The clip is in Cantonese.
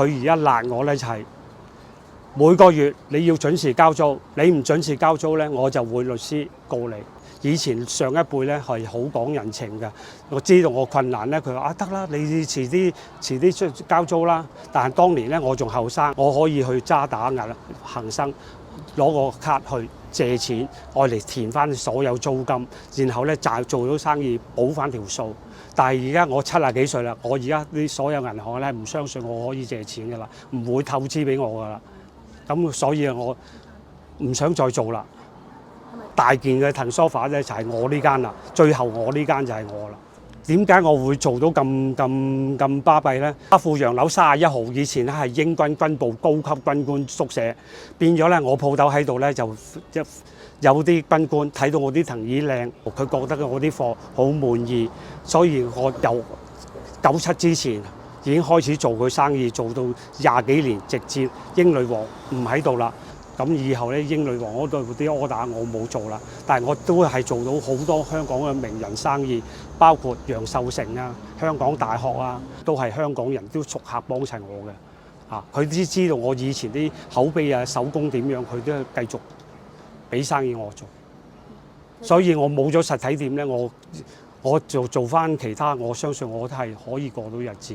佢而家辣我咧就係每個月你要準時交租，你唔準時交租咧，我就會律師告你。以前上一輩咧係好講人情嘅，我知道我困難咧，佢話啊得啦，你遲啲出交租啦。但係當年咧我仲後生，我可以去渣打恒生攞個卡去借錢，愛嚟填翻所有租金，然後咧就做到生意補翻條數。但係而家我70幾歲啦，我而家啲所有銀行咧唔相信我可以借錢㗎啦，唔會透支俾我㗎啦。咁所以我唔想再做啦。大件嘅騰 sofa 咧就係我呢間啦，最後我呢間就係我啦。點解我會做到咁巴閉咧？嘉富洋樓31號以前咧係英軍軍部高級軍官宿舍，變咗咧我鋪頭喺度咧就有啲軍官睇到我啲藤椅靚，佢覺得我啲貨好滿意，所以我由97之前已經開始做佢生意，做到20幾年，直至英女王唔喺度啦。咁以後咧，英女王嗰度啲 order 我冇做啦，但係我都係做到好多香港嘅名人生意，包括楊受成啊、香港大學啊，都係香港人都熟客幫襯我嘅。佢都知道我以前啲口碑啊、手工點樣，佢都繼續俾生意我做。所以我冇咗實體店咧，我做翻其他，我相信我都係可以過到日子。